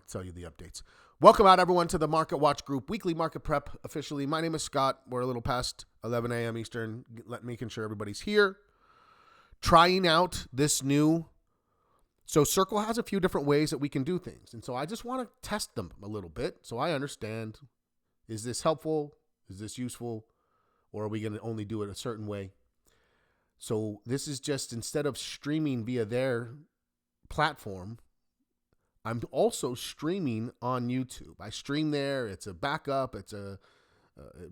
tell you the updates. Welcome out, everyone, to the Market Watch Group Weekly Market Prep officially. My name is Scott. We're a little past 11 a.m. Eastern, making sure everybody's here. Trying out this new. So Circle has a few different ways that we can do things. And so I just want to test them a little bit so I understand, is this helpful? Is this useful? Or are we going to only do it a certain way? So this is just, instead of streaming via their platform, I'm also streaming on YouTube. I stream there. It's a backup. It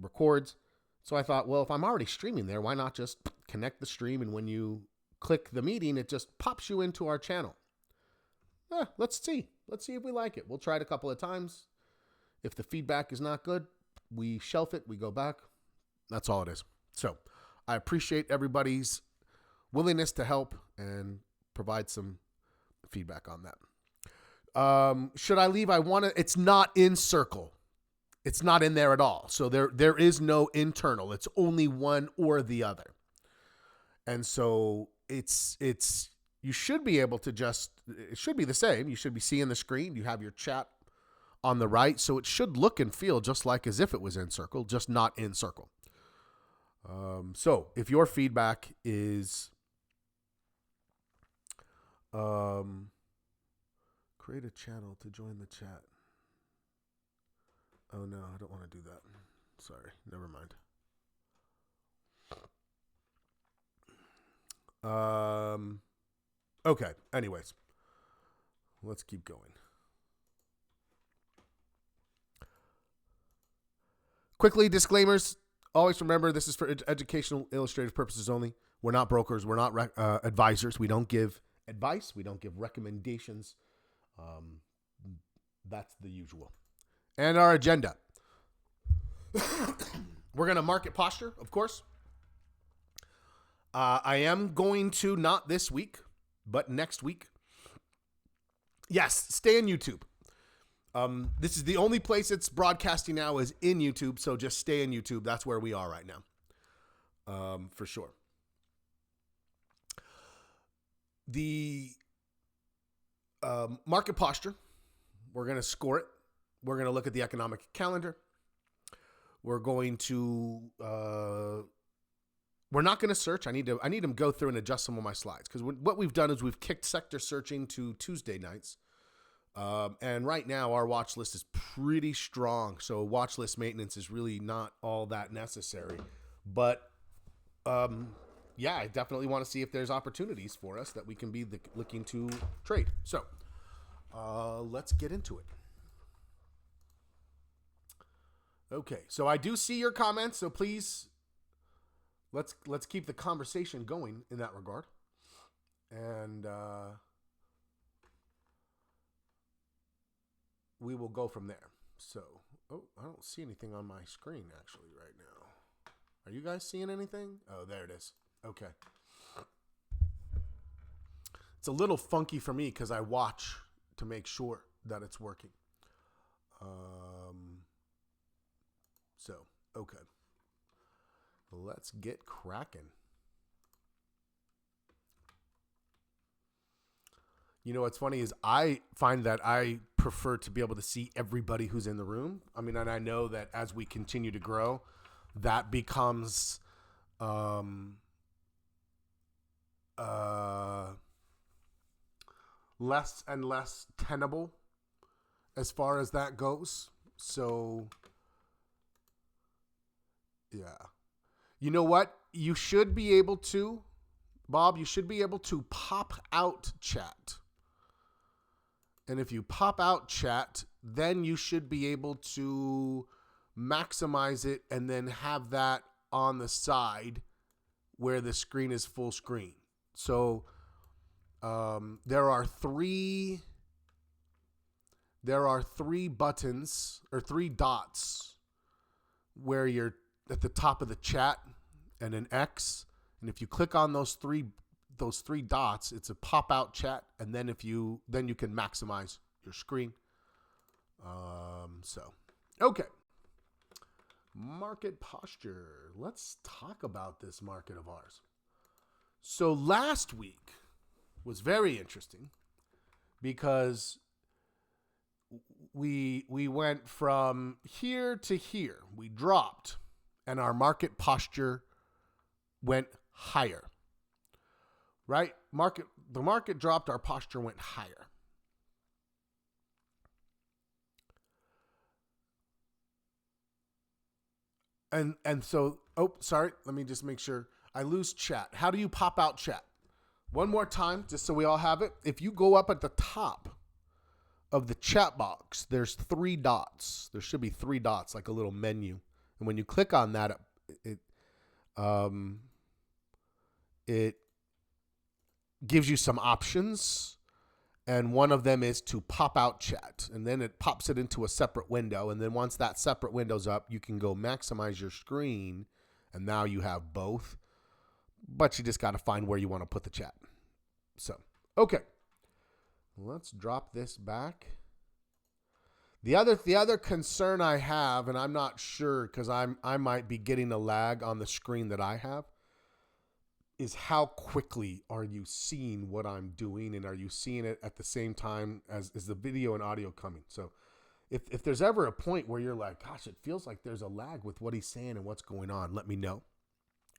records. So I thought, well, if I'm already streaming there, why not just connect the stream? And when you click the meeting, it just pops you into our channel. Let's see. Let's see if we like it. We'll try it a couple of times. If the feedback is not good, we shelf it. We go back. That's all it is. So I appreciate everybody's willingness to help and provide some feedback on that. Should I leave? It's not in Circle. It's not in there at all. So there is no internal. It's only one or the other. And so you should be able to it should be the same. You should be seeing the screen. You have your chat on the right. So it should look and feel just like as if it was in Circle, just not in Circle. So if your feedback is, create a channel to join the chat. Oh no, I don't want to do that. Sorry, never mind. Okay, anyways, let's keep going. Quickly, disclaimers. Always remember, this is for educational, illustrative purposes only. We're not brokers. We're not advisors. We don't give advice. We don't give recommendations. That's the usual. And our agenda. We're going to market posture, of course. I am going to, not this week, but next week. Yes, stay on YouTube. This is the only place it's broadcasting now is in YouTube, so just stay in YouTube. That's where we are right now, for sure. The market posture, we're going to score it. We're going to look at the economic calendar. We're going to, we're not going to search. I need to go through and adjust some of my slides because what we've done is we've kicked sector searching to Tuesday nights. And right now our watch list is pretty strong. So watch list maintenance is really not all that necessary, but, yeah, I definitely want to see if there's opportunities for us that we can be looking to trade. So, let's get into it. Okay, so I do see your comments, so please let's keep the conversation going in that regard. And we will go from there. So, I don't see anything on my screen actually right now. Are you guys seeing anything? Oh, there it is. Okay. It's a little funky for me because I watch to make sure that it's working. So, okay. Let's get cracking. You know what's funny is I find that I prefer to be able to see everybody who's in the room. I mean, and I know that as we continue to grow, that becomes less and less tenable as far as that goes. So, yeah. You know what? You should be able to, Bob, you should be able to pop out chat. And if you pop out chat, then you should be able to maximize it and then have that on the side where the screen is full screen. So there are three buttons or three dots where you're at the top of the chat and an X. And if you click on those three dots, it's a pop out chat. And then then you can maximize your screen. Okay. Market posture. Let's talk about this market of ours. So last week was very interesting because we went from here to here. We dropped, and our market posture went higher. Right? The market dropped, our posture went higher. And so, sorry, let me just make sure I lose chat. How do you pop out chat? One more time, just so we all have it. If you go up at the top of the chat box, there's 3 dots. There should be 3 dots, like a little menu. And when you click on that, it gives you some options. And one of them is to pop out chat. And then it pops it into a separate window. And then once that separate window's up, you can go maximize your screen. And now you have both. But you just got to find where you want to put the chat. So, okay. Let's drop this back. The other concern I have, and I'm not sure because I might be getting a lag on the screen that I have, is how quickly are you seeing what I'm doing, and are you seeing it at the same time as the video and audio coming? So if there's ever a point where you're like, gosh, it feels like there's a lag with what he's saying and what's going on, let me know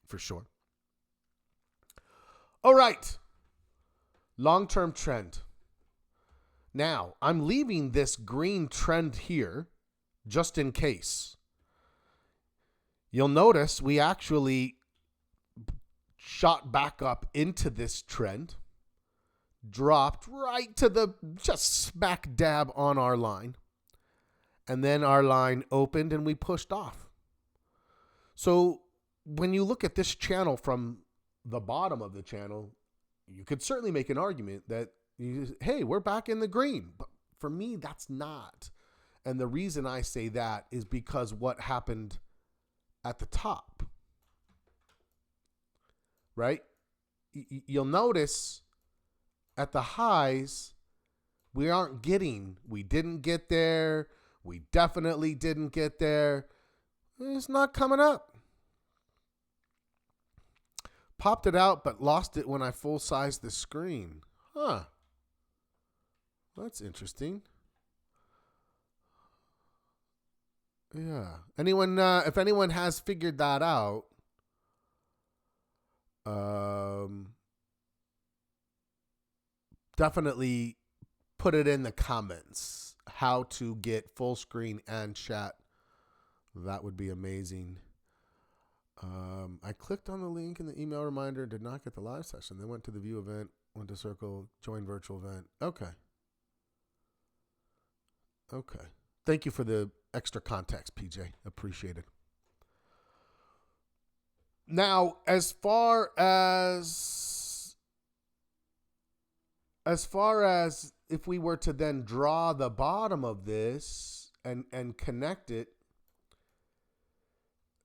for sure. All right. Long-term trend. Now, I'm leaving this green trend here just in case. You'll notice we actually shot back up into this trend, dropped right to the just smack dab on our line, and then our line opened and we pushed off. So when you look at this channel from the bottom of the channel, you could certainly make an argument that, hey, we're back in the green. But for me, that's not. And the reason I say that is because what happened at the top, right? You'll notice at the highs, we didn't get there. We definitely didn't get there. It's not coming up. Popped it out, but lost it when I full-sized the screen. Huh. That's interesting. Yeah. If anyone has figured that out, definitely put it in the comments. How to get full screen and chat. That would be amazing. I clicked on the link in the email reminder, did not get the live session. Then went to the view event, went to circle, join virtual event. Okay. Thank you for the extra context, PJ. Appreciate it. Now, as far as if we were to then draw the bottom of this and connect it,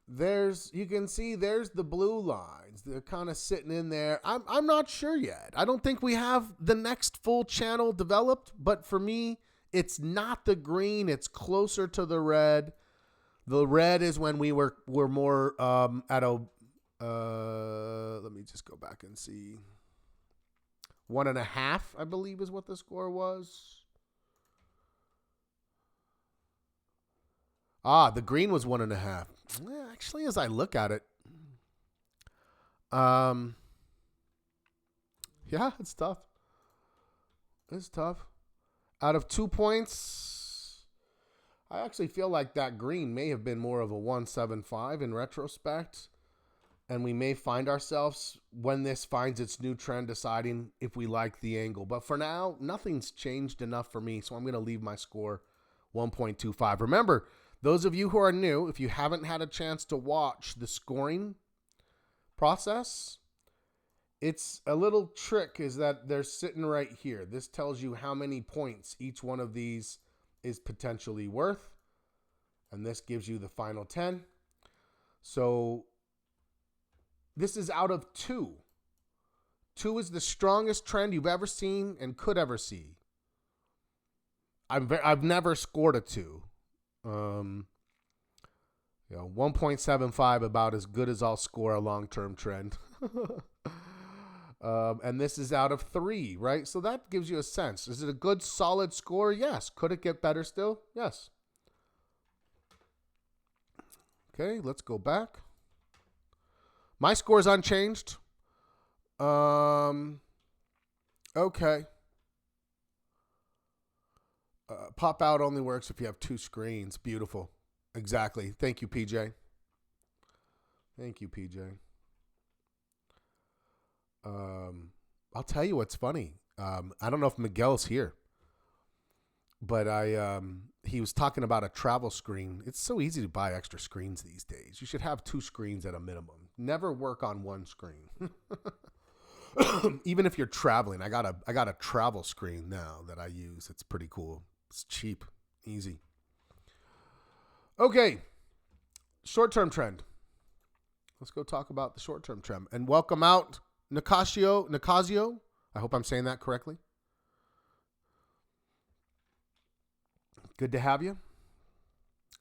you can see there's the blue lines. They're kind of sitting in there. I'm not sure yet. I don't think we have the next full channel developed, but for me, it's not the green. It's closer to the red. The red is when we were more at a. Let me just go back and see. 1.5, I believe, is what the score was. The green was 1.5. Actually, as I look at it, yeah, it's tough. It's tough. Out of 2 points, I actually feel like that green may have been more of a 175 in retrospect. And we may find ourselves, when this finds its new trend, deciding if we like the angle. But for now, nothing's changed enough for me, so I'm going to leave my score 1.25. Remember, those of you who are new, if you haven't had a chance to watch the scoring process, it's a little trick is that they're sitting right here. This tells you how many points each one of these is potentially worth. And this gives you the final 10. So this is out of 2. 2 is the strongest trend you've ever seen and could ever see. I've never scored a 2. 1.75 about as good as I'll score a long-term trend. And this is out of 3, right? So that gives you a sense. Is it a good, solid score? Yes. Could it get better still? Yes. Okay, let's go back. My score is unchanged. Okay. Pop out only works if you have 2 screens. Beautiful. Exactly. Thank you, PJ. Thank you, PJ. I'll tell you what's funny. I don't know if Miguel's here, but he was talking about a travel screen. It's so easy to buy extra screens these days. You should have 2 screens at a minimum. Never work on 1 screen. Even if you're traveling, I got a travel screen now that I use. It's pretty cool. It's cheap, easy. Okay, short-term trend. Let's go talk about the short-term trend. And welcome out Nicasio. I hope I'm saying that correctly. Good to have you.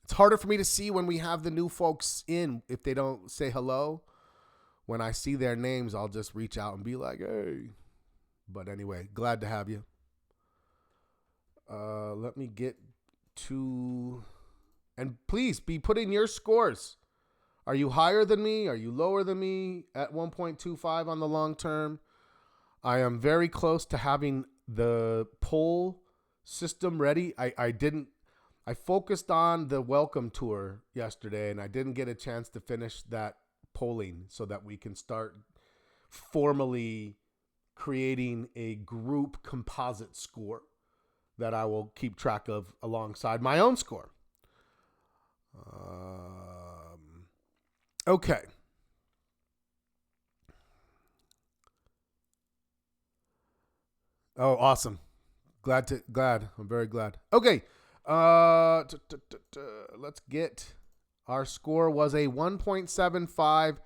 It's harder for me to see when we have the new folks in if they don't say hello. When I see their names, I'll just reach out and be like, hey. But anyway, glad to have you. Let me get to... And please be putting your scores. Are you higher than me? Are you lower than me at 1.25 on the long term? I am very close to having the poll system ready. I focused on the welcome tour yesterday, and I didn't get a chance to finish that polling so that we can start formally creating a group composite score that I will keep track of alongside my own score. Okay. Oh, awesome. Glad. I'm very glad. Okay. Let's get our score was a 1.75.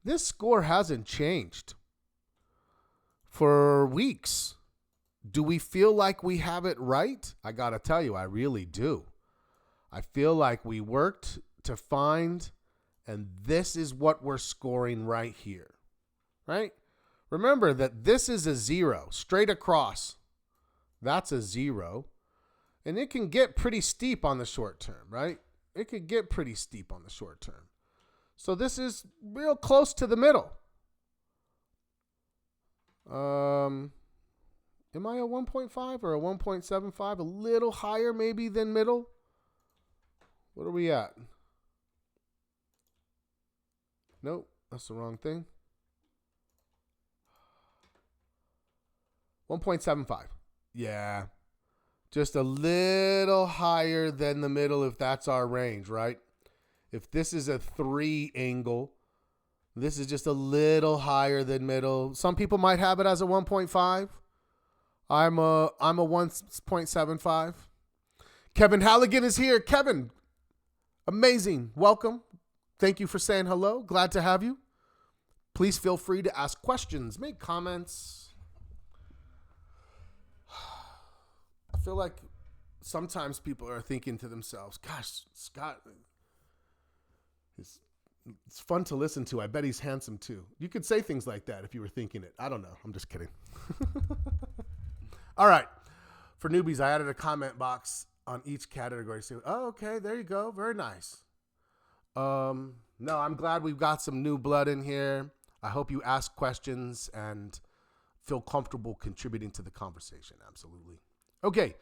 This score hasn't changed for weeks. Do we feel like we have it right? I got to tell you, I really do. I feel like we worked to find, and this is what we're scoring right here, right? Remember that this is a 0 straight across. That's a 0. And it can get pretty steep on the short term, right? It could get pretty steep on the short term. So this is real close to the middle. Am I a 1.5 or a 1.75? A little higher maybe than middle? What are we at? Nope, that's the wrong thing. 1.75. Yeah. Just a little higher than the middle if that's our range, right? If this is a 3 angle, this is just a little higher than middle. Some people might have it as a 1.5. I'm a 1.75. Kevin Halligan is here. Kevin, amazing. Welcome. Thank you for saying hello. Glad to have you. Please feel free to ask questions, make comments. I feel like sometimes people are thinking to themselves, gosh, Scott, it's fun to listen to. I bet he's handsome too. You could say things like that if you were thinking it. I don't know. I'm just kidding. All right. For newbies, I added a comment box on each category. So, oh, okay, there you go. Very nice. No, I'm glad we've got some new blood in here. I hope you ask questions and feel comfortable contributing to the conversation. Absolutely. Okay,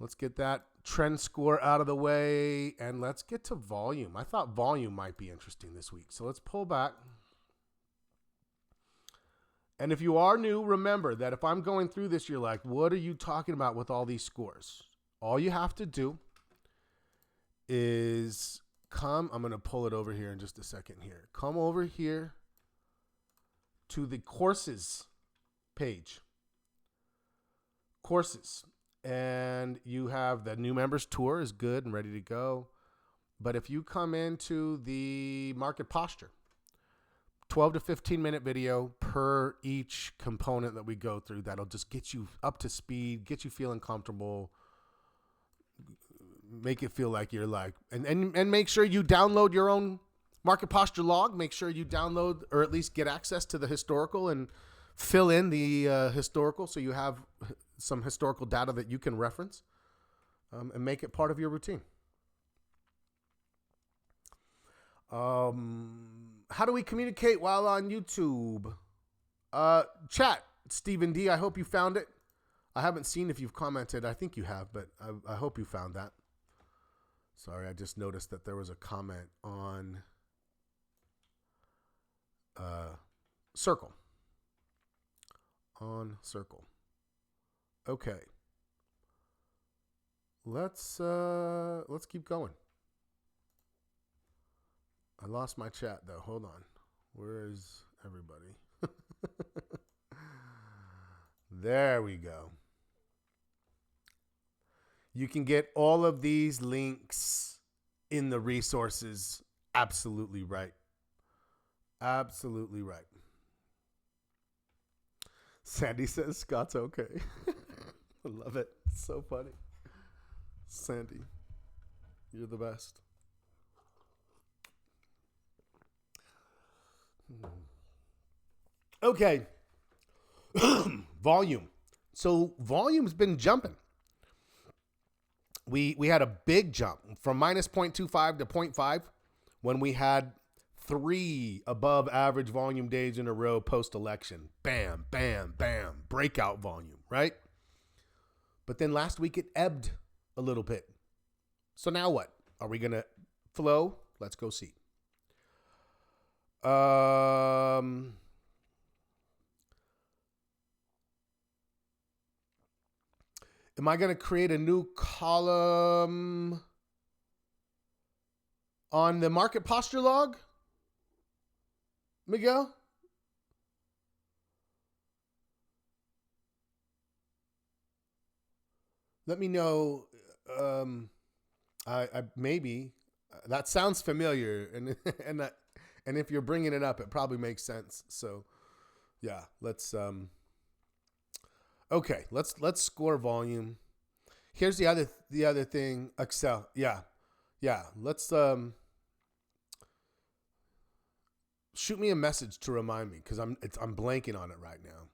let's get that trend score out of the way, and let's get to volume. I thought volume might be interesting this week, so let's pull back. And if you are new, remember that if I'm going through this, you're like, what are you talking about with all these scores? All you have to do is I'm going to pull it over here in just a second here. Come over here to the courses page. Courses. And you have the new members tour is good and ready to go. But if you come into the market posture, 12 to 15 minute video per each component that we go through, that'll just get you up to speed, get you feeling comfortable, make it feel like you're like, and make sure you download your own market posture log. Make sure you download or at least get access to the historical and fill in the historical so you have some historical data that you can reference and make it part of your routine. How do we communicate while on YouTube? Chat, Stephen D. I hope you found it. I haven't seen if you've commented. I think you have, but I hope you found that. Sorry, I just noticed that there was a comment on Circle. On Circle. Okay. Let's keep going. I lost my chat though. Hold on. Where is everybody? There we go. You can get all of these links in the resources. Absolutely right. Absolutely right. Sandy says Scott's okay. I love it. It's so funny. Sandy, you're the best. Okay. Volume. So volume's been jumping. We had a big jump from minus 0.25 to 0.5 when we had 3 above average volume days in a row post-election. Bam, bam, bam. Breakout volume, right? But then last week it ebbed a little bit. So now what? Are we going to flow? Let's go see. Am I going to create a new column on the market posture log, Miguel? Let me know. I maybe that sounds familiar, and if you're bringing it up, it probably makes sense. So, yeah, let's. Okay, let's score volume. Here's the other thing. Excel. Yeah. Let's shoot me a message to remind me because I'm blanking on it right now.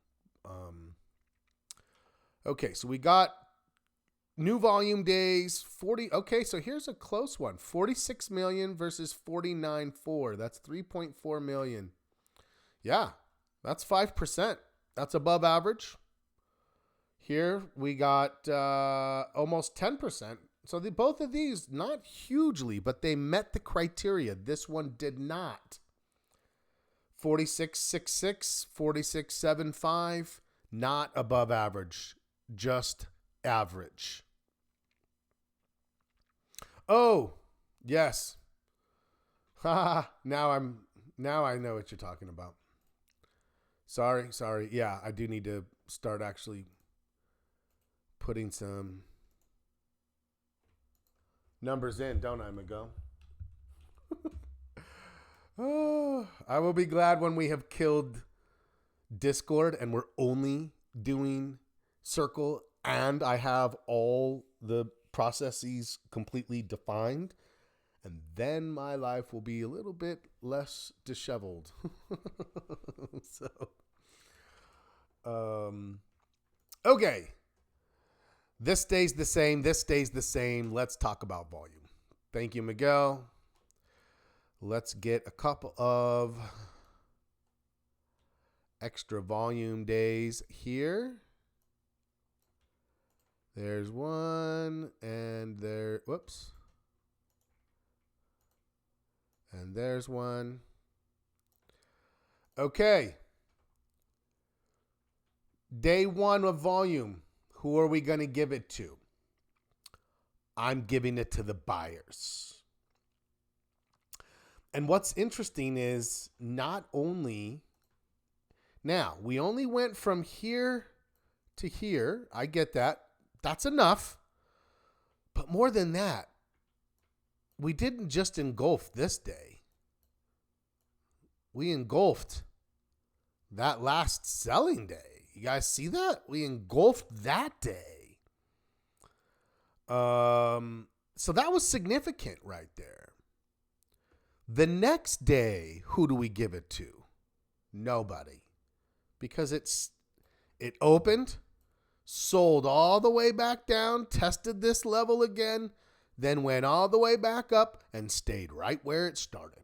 Okay, so we got new volume days 40. Okay, so here's a close one. 46 million versus 49.4. That's 3.4 million. Yeah, that's 5%. That's above average. Here we got almost 10%. So both of these, not hugely, but they met the criteria. This one did not. 46.66, 46.75, not above average, just average. Oh, yes. Now I know what you're talking about. Sorry. Yeah, I do need to start actually putting some numbers in, don't I, Miguel? Oh, I will be glad when we have killed Discord and we're only doing Circle and I have all the processes completely defined. And then my life will be a little bit less disheveled. Okay. This stays the same. This stays the same. Let's talk about volume. Thank you, Miguel. Let's get a couple of extra volume days here. There's one, and there, whoops. And there's one. Okay. Day 1 of volume. Who are we going to give it to? I'm giving it to the buyers. And what's interesting is not only, now we only went from here to here. I get that. That's enough. But more than that, we didn't just engulf this day. We engulfed that last selling day. You guys see that? We engulfed that day. So that was significant right there. The next day, who do we give it to? Nobody. because it opened, sold all the way back down, tested this level again, then went all the way back up and stayed right where it started.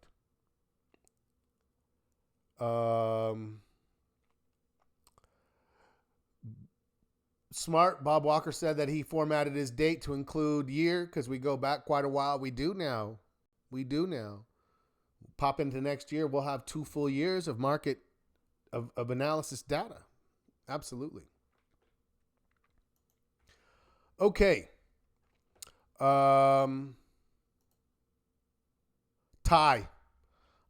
Smart Bob Walker said that he formatted his date to include year because we go back quite a while. We do now. Pop into next year, we'll have 2 full years of market of analysis data. Absolutely. Okay. Tie.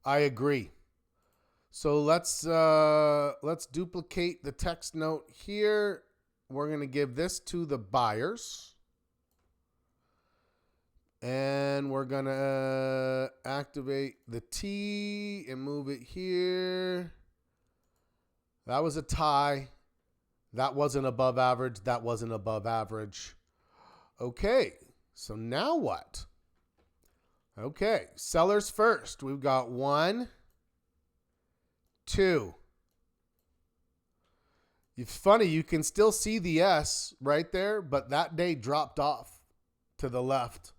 I agree. So let's duplicate the text note here. We're going to give this to the buyers. And we're going to activate the T and move it here. That was a tie. That wasn't above average. That wasn't above average. Okay, so now what? Okay, sellers first. We've got 1, 2. It's funny, you can still see the S right there, but that day dropped off to the left.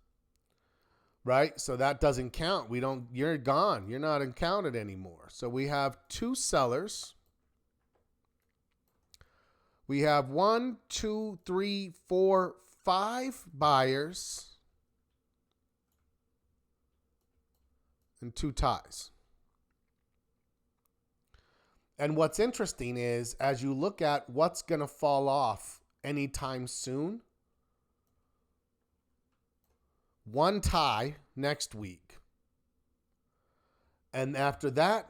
Right? So that doesn't count. You're gone. You're not counted anymore. So we have 2 sellers. We have 1, 2, 3, 4, 5 buyers and 2 ties. And what's interesting is as you look at what's going to fall off anytime soon, 1 tie next week. And after that,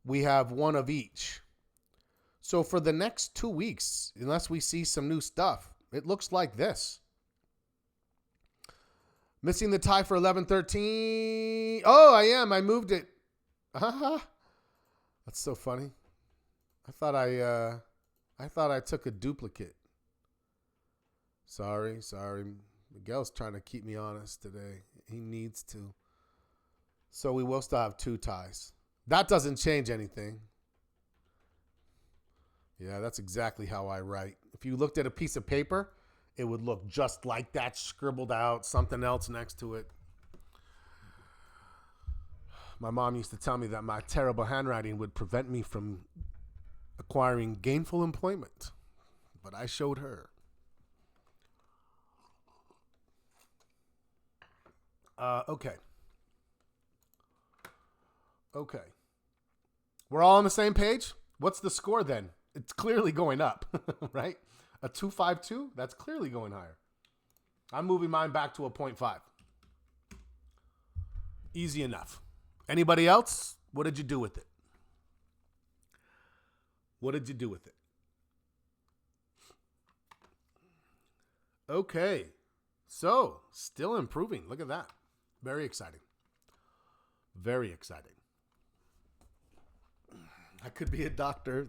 we have 1 of each. So for the next 2 weeks, unless we see some new stuff, it looks like this. Missing the tie for 11-13. Oh, I am. I moved it. That's so funny. I thought I took a duplicate. Sorry. Miguel's trying to keep me honest today. He needs to. So we will still have 2 ties. That doesn't change anything. Yeah, that's exactly how I write. If you looked at a piece of paper, it would look just like that, scribbled out, something else next to it. My mom used to tell me that my terrible handwriting would prevent me from acquiring gainful employment. But I showed her. Okay. We're all on the same page? What's the score then? It's clearly going up, right? A 2.52, that's clearly going higher. I'm moving mine back to a 0.5. Easy enough. Anybody else? What did you do with it? Okay. So, still improving. Look at that. Very exciting. I could be a doctor.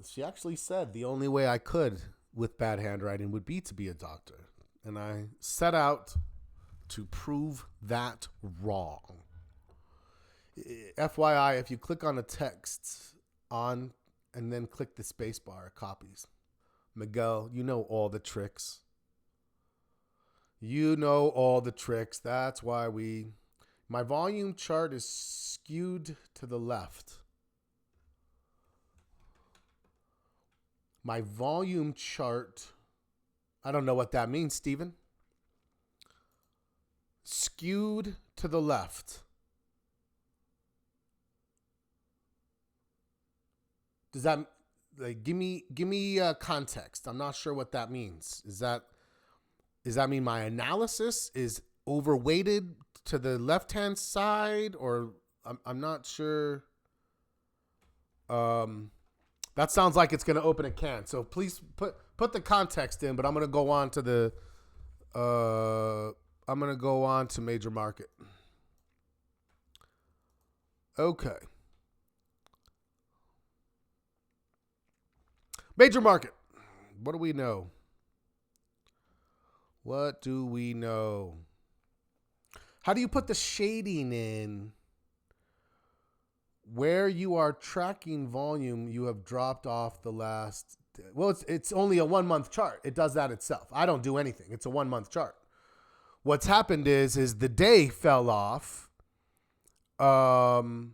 She actually said the only way I could with bad handwriting would be to be a doctor. And I set out to prove that wrong. FYI, if you click on a text and then click the space bar, it copies. Miguel, you know all the tricks. That's why my volume chart is skewed to the left. My volume chart, I don't know what that means, Steven. Skewed to the left. Does that give me context? I'm not sure what that means. Does that mean my analysis is overweighted to the left-hand side, or I'm not sure. That sounds like it's going to open a can. So please put the context in, but I'm going to go on to major market. Okay. Major market. What do we know? How do you put the shading in Where you are tracking volume, you have dropped off the last. Well, it's only a 1 month chart. It does that itself. I don't do anything. It's a 1 month chart. What's happened is the day fell off. You're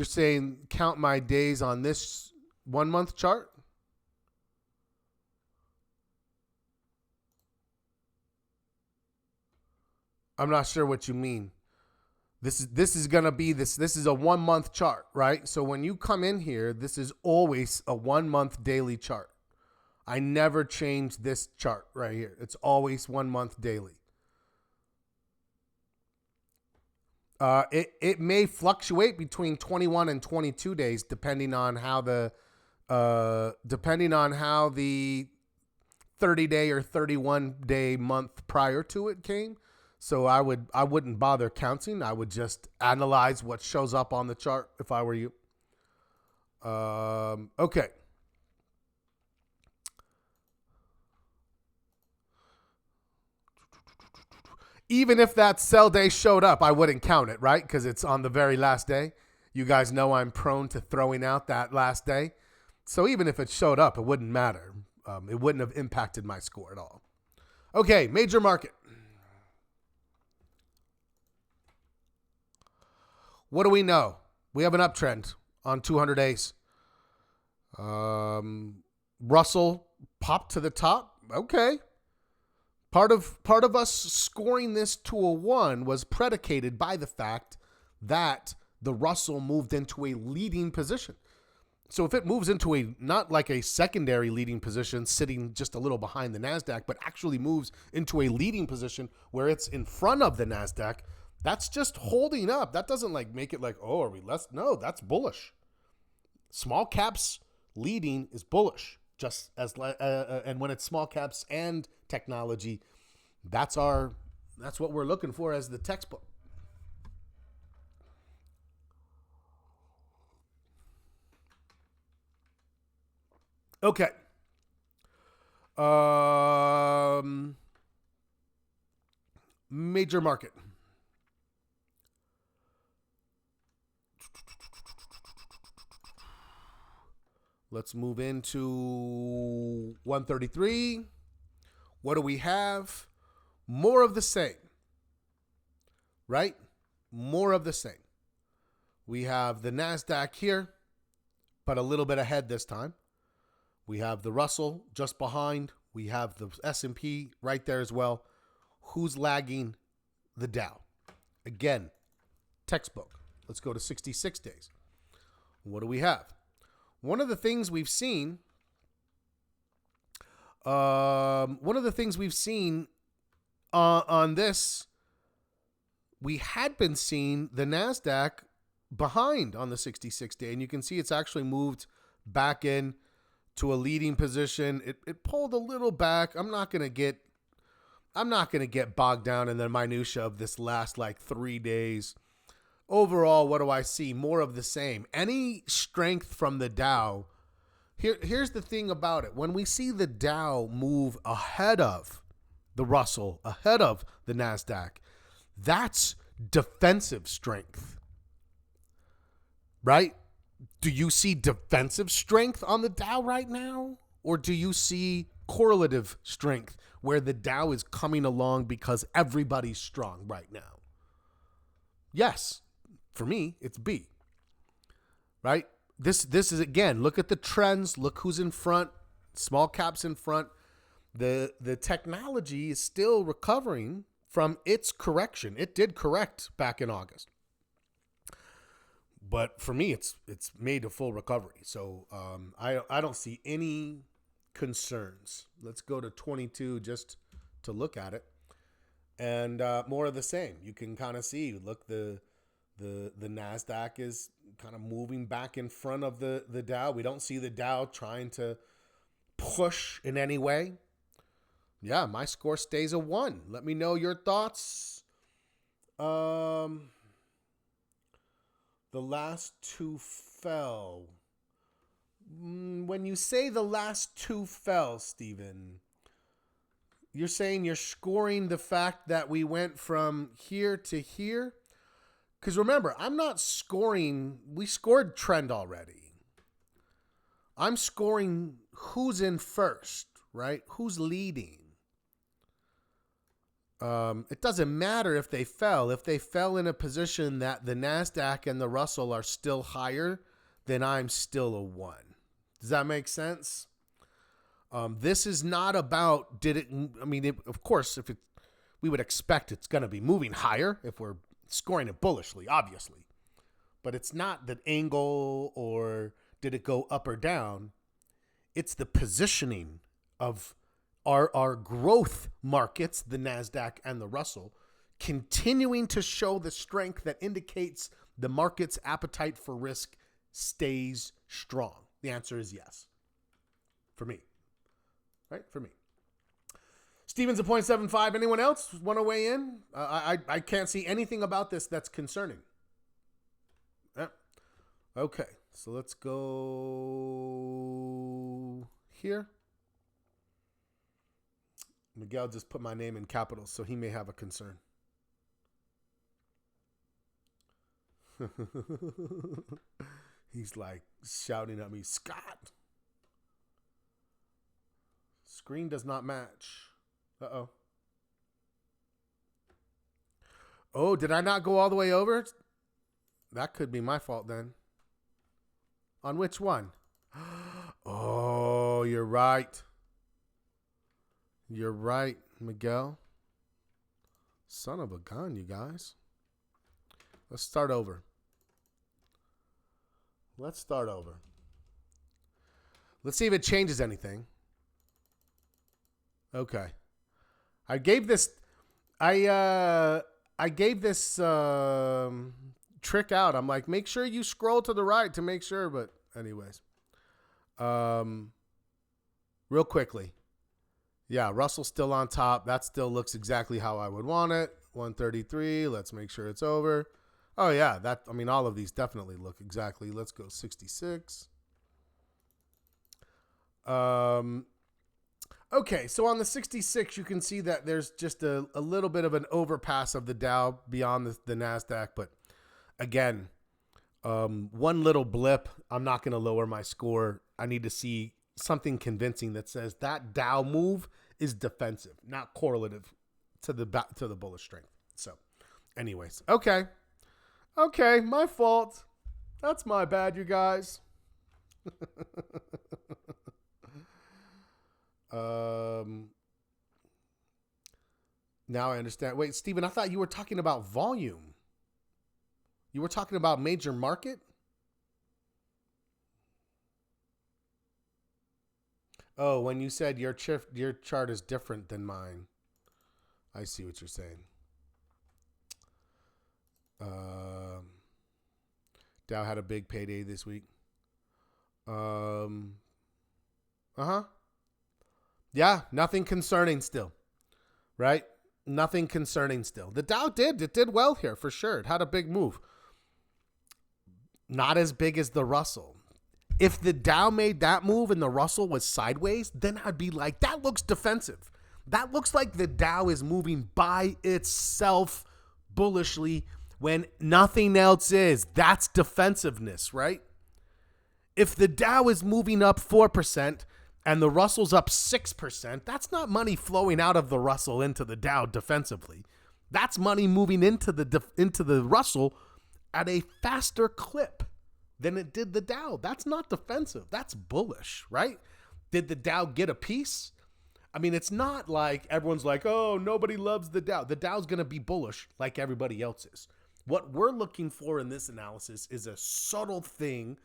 saying count my days on this 1 month chart? I'm not sure what you mean. This is gonna be this is a 1 month chart, right? So when you come in here, this is always a 1 month daily chart. I never change this chart right here. It's always 1 month daily. It may fluctuate between 21 and 22 days depending on how the 30-day or 31-day month prior to it came. So I wouldn't bother counting. I would just analyze what shows up on the chart if I were you. Okay. Even if that sell day showed up, I wouldn't count it, right? Because it's on the very last day. You guys know I'm prone to throwing out that last day. So even if it showed up, it wouldn't matter. It wouldn't have impacted my score at all. Okay, major market. What do we know? We have an uptrend on 200 days. Russell popped to the top. Okay. Part of us scoring this to a 1 was predicated by the fact that the Russell moved into a leading position. So if it moves into a, not like a secondary leading position sitting just a little behind the NASDAQ, but actually moves into a leading position where it's in front of the NASDAQ, that's just holding up. That doesn't like make it like, oh, are we less? No, that's bullish. Small caps leading is bullish. Just as and when it's small caps and technology, that's what we're looking for as the textbook. Okay. Major market. Let's move into 133. What do we have? More of the same, right? More of the same. We have the NASDAQ here, but a little bit ahead this time. We have the Russell just behind. We have the S&P right there as well. Who's lagging? The Dow. Again, textbook. Let's go to 66 days. What do we have? One of the things we've seen on this, we had been seeing the NASDAQ behind on the 66 day, and you can see it's actually moved back in to a leading position. It pulled a little back. I'm not gonna get bogged down in the minutia of this last like 3 days. Overall, what do I see? More of the same. Any strength from the Dow. Here's the thing about it. When we see the Dow move ahead of the Russell, ahead of the NASDAQ, that's defensive strength, right? Do you see defensive strength on the Dow right now? Or do you see correlative strength where the Dow is coming along because everybody's strong right now? Yes. For me, it's B, right? This is, again, look at the trends. Look who's in front. Small caps in front. The technology is still recovering from its correction. It did correct back in August. But for me, it's made a full recovery. So I don't see any concerns. Let's go to 22 just to look at it. And more of the same. You can kind of see, look, the NASDAQ is kind of moving back in front of the Dow. We don't see the Dow trying to push in any way. Yeah, my score stays a 1. Let me know your thoughts. The last 2 fell. When you say the last 2 fell, Steven, you're saying you're scoring the fact that we went from here to here? Because remember, I'm not scoring. We scored trend already. I'm scoring who's in first, right? Who's leading. It doesn't matter if they fell. If they fell in a position that the NASDAQ and the Russell are still higher, then I'm still a 1. Does that make sense? This is not about of course, we would expect it's going to be moving higher if we're scoring it bullishly, obviously. But it's not the angle or did it go up or down. It's the positioning of our growth markets, the NASDAQ and the Russell, continuing to show the strength that indicates the market's appetite for risk stays strong. The answer is yes. For me. Right? For me. Stevens at 0.75. Anyone else want to weigh in? I can't see anything about this that's concerning. Yeah. Okay. So let's go here. Miguel just put my name in capitals, so he may have a concern. He's like shouting at me, Scott. Screen does not match. Uh-oh. Oh, did I not go all the way over? That could be my fault then. On which one? Oh, you're right. You're right, Miguel. Son of a gun, you guys. Let's start over. Let's see if it changes anything. Okay. I gave this trick out. I'm like, make sure you scroll to the right to make sure. But anyways, real quickly. Yeah, Russell's still on top. That still looks exactly how I would want it. 133. Let's make sure it's over. Oh, yeah. All of these definitely look exactly. Let's go 66. Okay, so on the 66, you can see that there's just a little bit of an overpass of the Dow beyond the NASDAQ. But again, one little blip, I'm not going to lower my score. I need to see something convincing that says that Dow move is defensive, not correlative to the bullish strength. So anyways, okay, my fault. That's my bad, you guys. Now I understand. Wait, Steven, I thought you were talking about volume. You were talking about major market? Oh, when you said your chart is different than mine. I see what you're saying. Dow had a big payday this week. Yeah, nothing concerning still. Right? Nothing concerning still. The Dow did well here for sure. It had a big move. Not as big as the Russell. If the Dow made that move and the Russell was sideways, then I'd be like, that looks defensive. That looks like the Dow is moving by itself bullishly when nothing else is. That's defensiveness, right? If the Dow is moving up 4% and the Russell's up 6%, that's not money flowing out of the Russell into the Dow defensively. That's money moving into the Russell at a faster clip than it did the Dow. That's not defensive. That's bullish, right? Did the Dow get a piece? I mean, it's not like everyone's like, oh, nobody loves the Dow. The Dow's going to be bullish like everybody else is. What we're looking for in this analysis is a subtle thing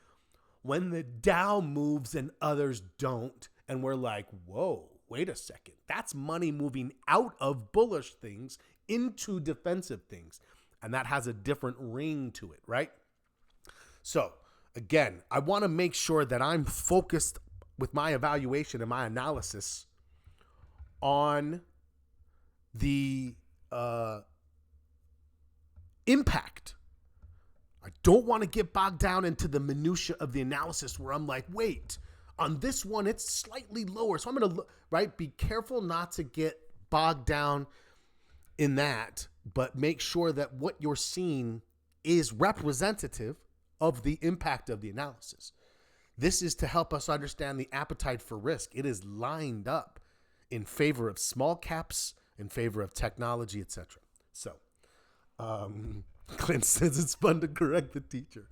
when the Dow moves and others don't. And we're like, whoa, wait a second. That's money moving out of bullish things into defensive things. And that has a different ring to it, right? So again, I want to make sure that I'm focused with my evaluation and my analysis on the impact. I don't want to get bogged down into the minutia of the analysis where I'm like, wait, on this one, it's slightly lower. So I'm going to, right, be careful not to get bogged down in that, but make sure that what you're seeing is representative of the impact of the analysis. This is to help us understand the appetite for risk. It is lined up in favor of small caps, in favor of technology, etc. So, Clint says it's fun to correct the teacher.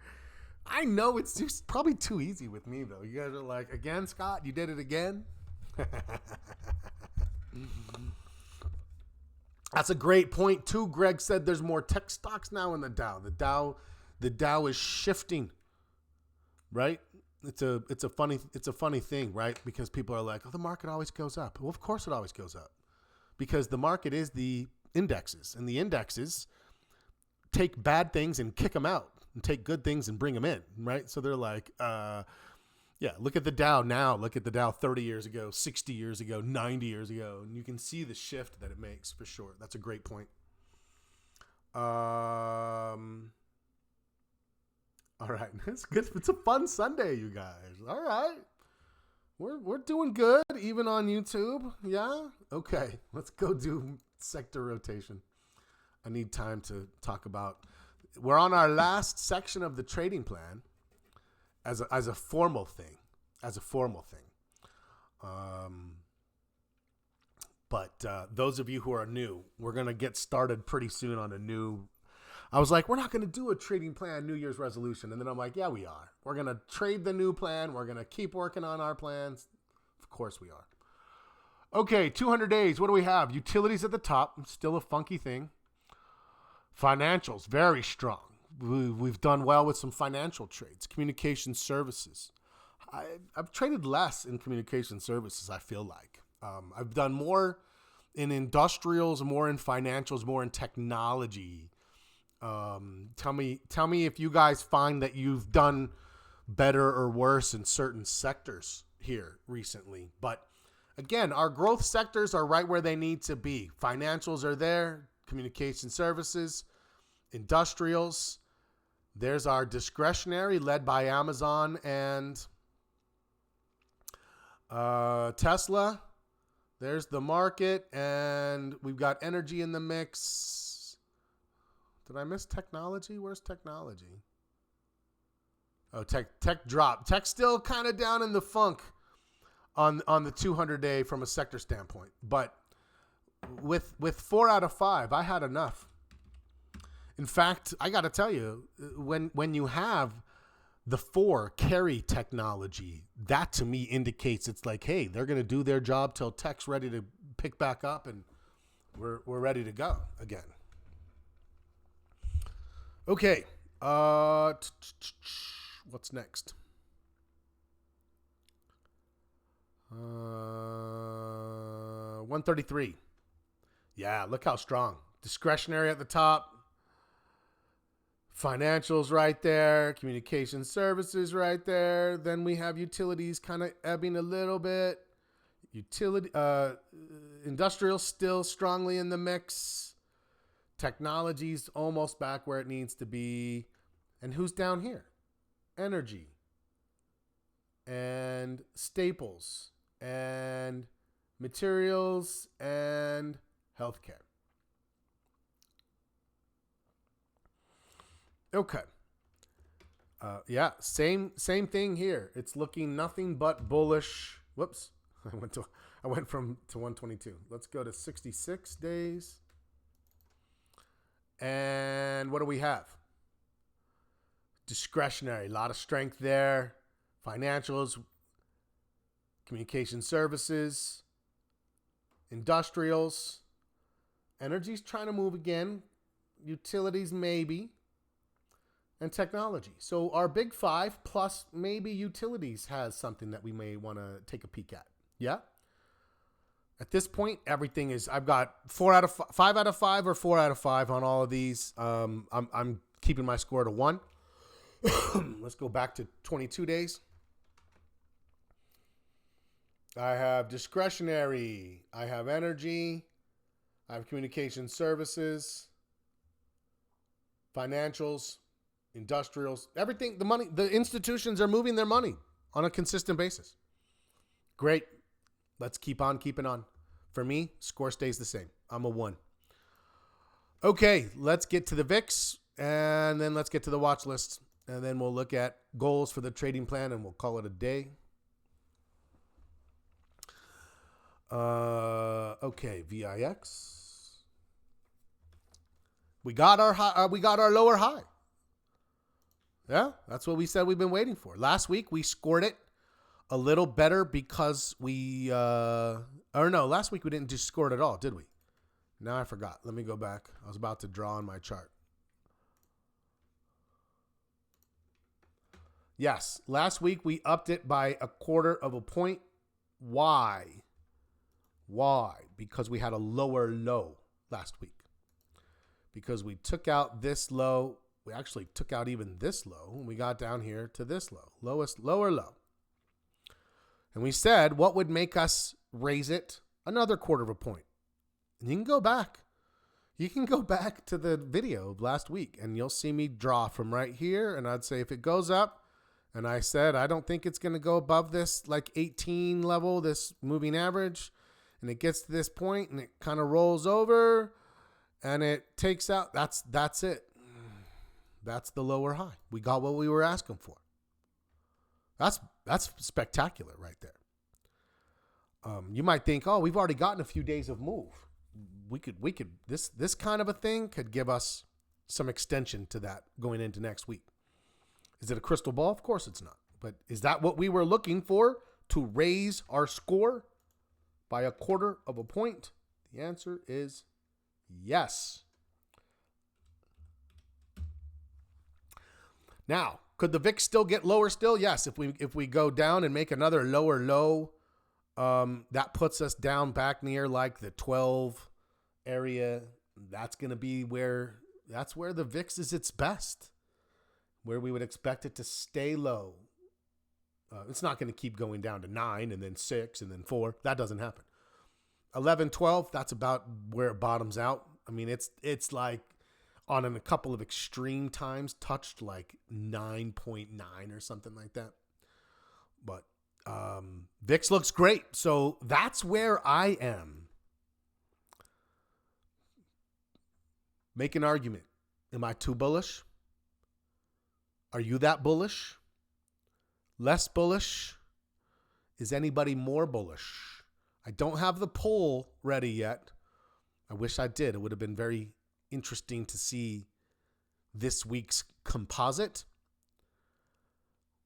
I know it's just probably too easy with me, though. You guys are like, again, Scott, you did it again? That's a great point, too. Greg said there's more tech stocks now in the Dow. The Dow is shifting, right? It's a funny thing, right? Because people are like, oh, the market always goes up. Well, of course it always goes up. Because the market is the indexes, and the indexes take bad things and kick them out and take good things and bring them in, right? So they're like, yeah, look at the Dow now. Look at the Dow 30 years ago, 60 years ago, 90 years ago. And you can see the shift that it makes for sure. That's a great point. All right. It's good. It's a fun Sunday, you guys. All right. We're doing good, even on YouTube. Yeah? Okay. Let's go do sector rotation. I need time to talk about. We're on our last section of the trading plan. As a formal thing, But those of you who are new, we're going to get started pretty soon on a new. I was like, we're not going to do a trading plan New Year's resolution. And then I'm like, yeah, we are. We're going to trade the new plan. We're going to keep working on our plans. Of course we are. Okay, 200 days. What do we have? Utilities at the top. Still a funky thing. Financials, very strong. We've done well with some financial trades. Communication services. I've traded less in communication services, I feel like. I've done more in industrials, more in financials, more in technology. Tell me if you guys find that you've done better or worse in certain sectors here recently. But again, our growth sectors are right where they need to be. Financials are there, communication services, industrials. There's our discretionary led by Amazon and Tesla. There's the market, and we've got energy in the mix. Did I miss technology? Where's technology? Oh, tech drop. Tech still kind of down in the funk on the 200-day from a sector standpoint. But with 4 out of 5, I had enough. In fact, I got to tell you, when you have the 4 carry technology, that to me indicates it's like, hey, they're going to do their job till tech's ready to pick back up, and we're ready to go again. Okay, what's next? 133. Yeah, look how strong. Discretionary at the top. Financials right there, communication services right there. Then we have utilities kind of ebbing a little bit. Industrial still strongly in the mix. Technology's almost back where it needs to be. And who's down here? Energy and staples and materials and healthcare. Okay. Yeah, same thing here. It's looking nothing but bullish. Whoops. I went to 122. Let's go to 66 days. And what do we have? Discretionary, a lot of strength there. Financials, communication services, industrials, energy's trying to move again. Utilities maybe. And technology. So our big 5 plus maybe utilities has something that we may want to take a peek at. Yeah. At this point, everything is. I've got 5 out of 5 or 4 out of 5 on all of these. I'm keeping my score to 1. Let's go back to 22 days. I have discretionary. I have energy. I have communication services, financials, industrials, everything, the money, the institutions are moving their money on a consistent basis. Great. Let's keep on keeping on. For me, score stays the same. I'm a 1. Okay, let's get to the VIX And then let's get to the watch list. And then we'll look at goals for the trading plan and we'll call it a day. Okay, VIX. We got our high, we got our lower high. Yeah, that's what we said we've been waiting for. Last week we scored it a little better because last week we didn't just score it at all, did we? Now I forgot. Let me go back. I was about to draw on my chart. Yes, last week we upped it by 1/4 point. Why? Because we had a lower low last week. Because we took out this low. We actually took out even this low. And we got down here to this low. Lower low. And we said, what would make us raise it another 1/4 point? And you can go back. You can go back to the video of last week and you'll see me draw from right here. And I'd say if it goes up, and I said, I don't think it's going to go above this like 18 level, this moving average. And it gets to this point and it kind of rolls over and it takes out. That's it. That's the lower high. We got what we were asking for. That's spectacular right there. You might think, oh, we've already gotten a few days of move. We could this kind of a thing could give us some extension to that going into next week. Is it a crystal ball? Of course it's not. But is that what we were looking for, to raise our score by 1/4 point? The answer is yes. Now, could the VIX still get lower still? Yes, if we go down and make another lower low, that puts us down back near like the 12 area. That's going to be where the VIX is its best, where we would expect it to stay low. It's not going to keep going down to 9 and then 6 and then 4. That doesn't happen. 11, 12, that's about where it bottoms out. I mean, it's like on a couple of extreme times touched like 9.9 or something like that. But VIX looks great. So that's where I am. Make an argument. Am I too bullish? Are you that bullish? Less bullish? Is anybody more bullish? I don't have the poll ready yet. I wish I did. It would have been very interesting to see this week's composite.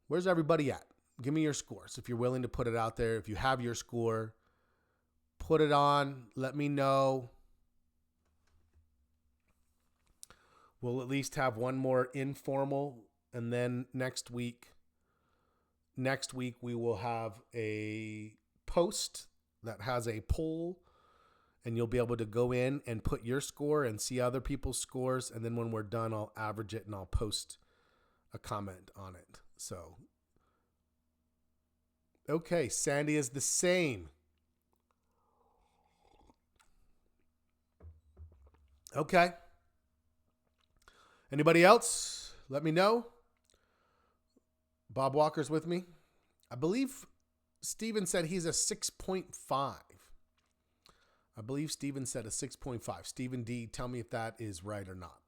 Where's everybody at? Give me your scores if you're willing to put it out there. If you have your score, put it on. Let me know. We'll at least have one more informal. And then next week we will have a post that has a poll, and you'll be able to go in and put your score and see other people's scores. And then when we're done, I'll average it and I'll post a comment on it. So, okay, Sandy is the same. Okay. Anybody else? Let me know. Bob Walker's with me. I believe Steven said he's a 6.5. I believe Steven said a 6.5. Steven D, tell me if that is right or not.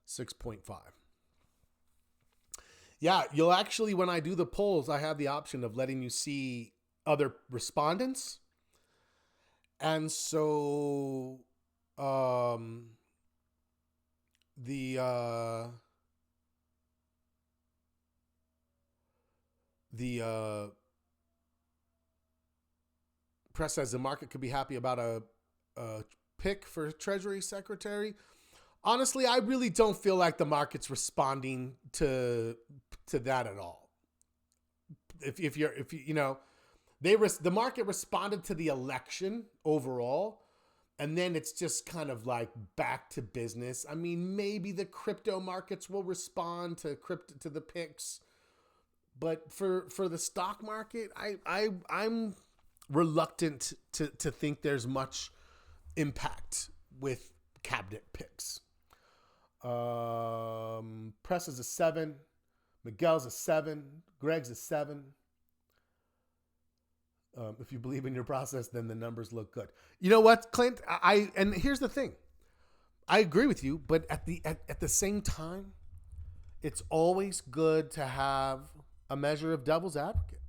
6.5. Yeah, you'll actually, when I do the polls, I have the option of letting you see other respondents. And so the press says the market could be happy about a pick for Treasury Secretary. Honestly, I really don't feel like the market's responding to that at all. The market responded to the election overall, and then it's just kind of like back to business. I mean, maybe the crypto markets will respond to the picks, but for the stock market, I'm reluctant to think there's much impact with cabinet picks. Press is a 7. Miguel's a 7. Greg's a 7. If you believe in your process, then the numbers look good. You know what, Clint? And here's the thing. I agree with you, but at the same time, it's always good to have a measure of devil's advocate.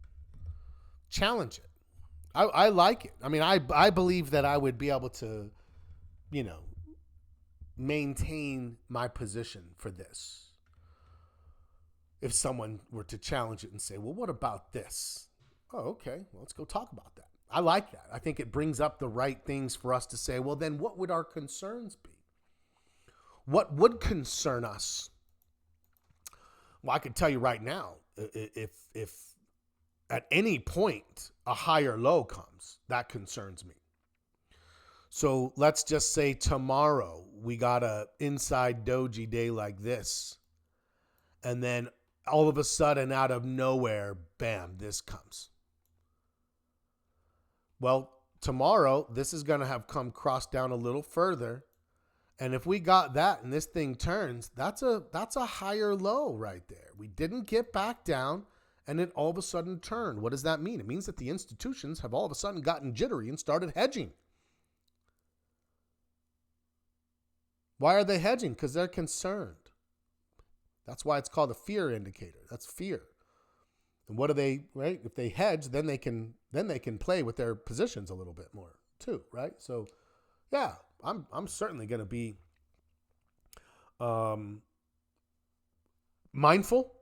Challenge it. I like it. I mean, I believe that I would be able to, you know, maintain my position for this if someone were to challenge it and say, well, what about this? Oh, okay. Well, let's go talk about that. I like that. I think it brings up the right things for us to say, well, then what would our concerns be? What would concern us? Well, I could tell you right now, if at any point a higher low comes, that concerns me. So let's just say tomorrow we got a inside doji day like this, and then all of a sudden out of nowhere, bam, this comes. Well, tomorrow this is going to have come crossed down a little further. And if we got that and this thing turns, that's a higher low right there. We didn't get back down and it all of a sudden turned. What does that mean? It means that the institutions have all of a sudden gotten jittery and started hedging. Why are they hedging? Because they're concerned. That's why it's called a fear indicator. That's fear. And what do they, right? If they hedge, then they can play with their positions a little bit more too, right? So yeah, I'm certainly going to be mindful,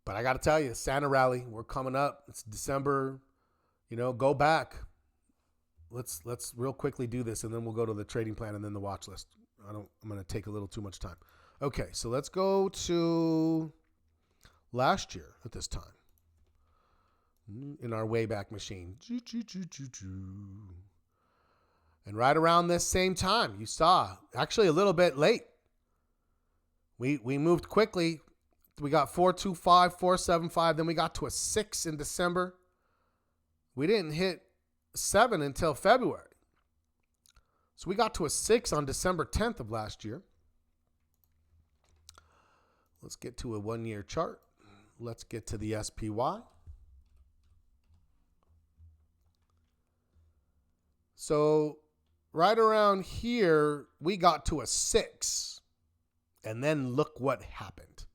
but I got to tell you, Santa Rally, we're coming up. It's December. You know, go back. Let's real quickly do this, and then we'll go to the trading plan and then the watch list. I'm going to take a little too much time. Okay, so let's go to last year at this time in our Wayback Machine. And right around this same time, you saw, actually a little bit late, we moved quickly. We got 425, 475, then we got to a 6 in December. We didn't hit 7 until February. So we got to a 6 on December 10th of last year. Let's get to a 1-year chart. Let's get to the SPY. So right around here, we got to a 6. And then look what happened.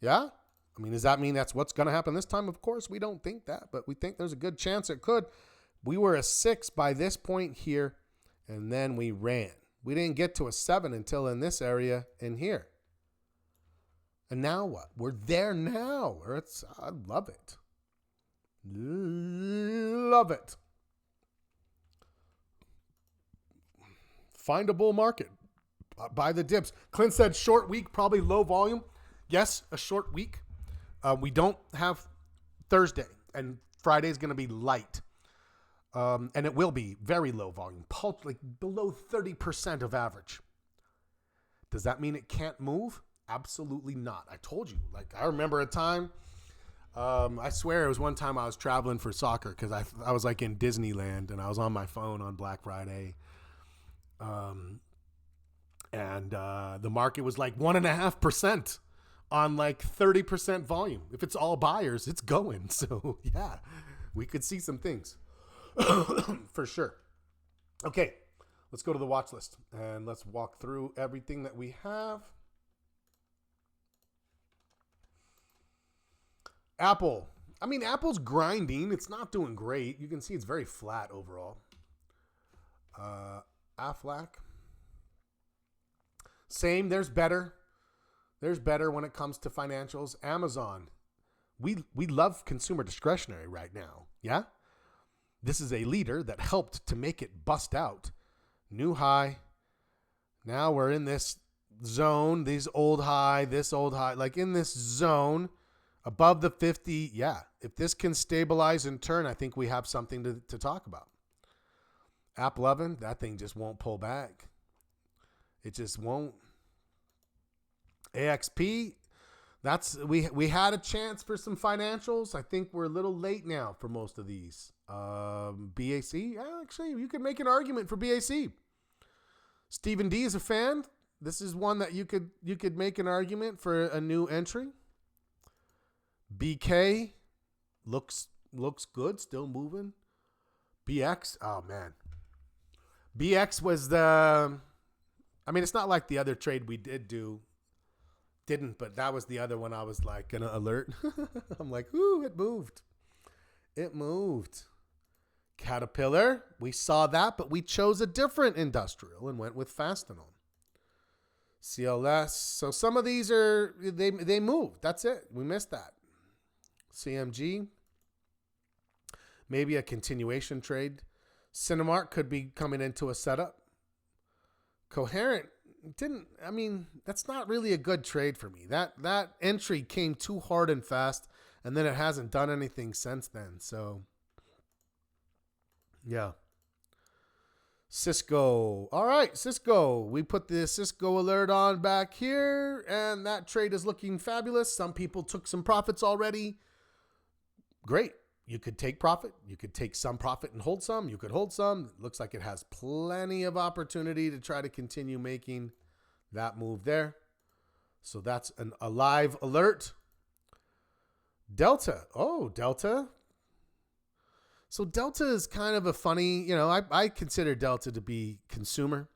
Yeah? I mean, does that mean that's what's going to happen this time? Of course, we don't think that, but we think there's a good chance it could. We were a 6 by this point here, and then we ran. We didn't get to a 7 until in this area in here. And now what? We're there now. I love it. Love it. Find a bull market. Buy the dips. Clint said short week, probably low volume. Yes, a short week. We don't have Thursday, and Friday is going to be light. And it will be very low volume, like below 30% of average. Does that mean it can't move? Absolutely not. I told you. Like, I remember a time, I swear it was one time I was traveling for soccer because I was like in Disneyland and I was on my phone on Black Friday. And the market was like 1.5% on like 30% volume. If it's all buyers, it's going. So yeah, we could see some things for sure. Okay, let's go to the watch list and let's walk through everything that we have. Apple. I mean, Apple's grinding. It's not doing great. You can see it's very flat overall. Aflac. Same. There's better. There's better when it comes to financials. Amazon. We love consumer discretionary right now. Yeah? This is a leader that helped to make it bust out. New high. Now we're in this zone. This old high. Like in this zone. Above the 50, yeah. If this can stabilize and turn, I think we have something to talk about. App 11, that thing just won't pull back. It just won't. AXP, we had a chance for some financials. I think we're a little late now for most of these. BAC, yeah, actually, you could make an argument for BAC. Stephen D is a fan. This is one that you could make an argument for a new entry. BK looks good, still moving. BX, oh man. BX was the I mean, it's not like the other trade we didn't, but that was the other one I was like gonna alert. I'm like, ooh, it moved. It moved. Caterpillar, we saw that, but we chose a different industrial and went with Fastenal. CLS, so some of these are, they moved. That's it. We missed that. CMG, maybe a continuation trade. Cinemark could be coming into a setup. Coherent that's not really a good trade for me. That entry came too hard and fast, and then it hasn't done anything since then. So, yeah. Cisco. All right, Cisco. We put the Cisco alert on back here, and that trade is looking fabulous. Some people took some profits already. Great. You could take profit. You could take some profit and hold some. You could hold some. It looks like it has plenty of opportunity to try to continue making that move there. So that's a live alert. Delta. Oh, Delta. So Delta is kind of a funny, I consider Delta to be consumer.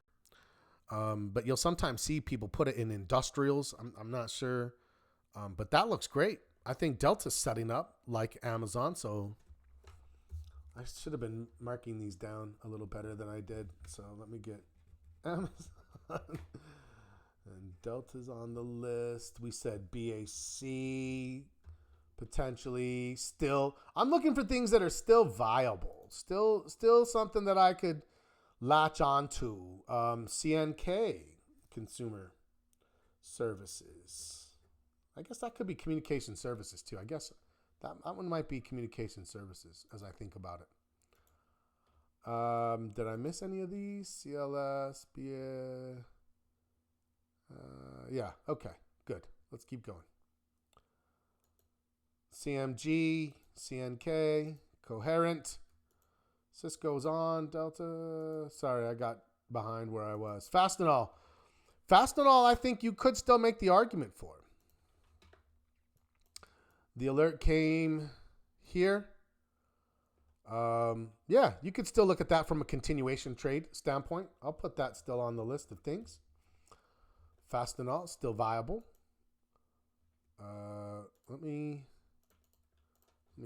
But you'll sometimes see people put it in industrials. I'm not sure. But that looks great. I think Delta's setting up like Amazon, so I should have been marking these down a little better than I did. So let me get Amazon. And Delta's on the list. We said BAC, potentially still. I'm looking for things that are still viable, still something that I could latch on to. CNK, consumer services. I guess that could be communication services too. I guess that one might be communication services as I think about it. Did I miss any of these? CLS, BA. Yeah. Okay. Good. Let's keep going. CMG, CNK, Coherent. Cisco's on. Delta. Sorry, I got behind where I was. Fastenal. Fastenal, I think you could still make the argument for. The alert came here. Yeah, you could still look at that from a continuation trade standpoint. I'll put that still on the list of things. Fastenal, still viable. Let me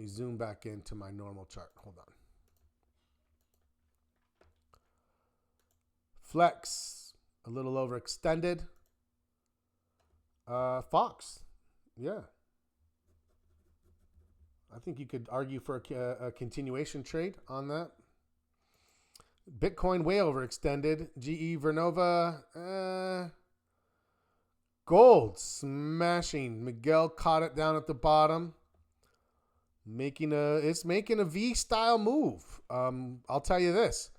zoom back into my normal chart. Hold on. Flex, a little overextended. Fox, yeah. I think you could argue for a continuation trade on that. Bitcoin way overextended. GE Vernova. Gold smashing. Miguel caught it down at the bottom. It's making a V style move. I'll tell you this.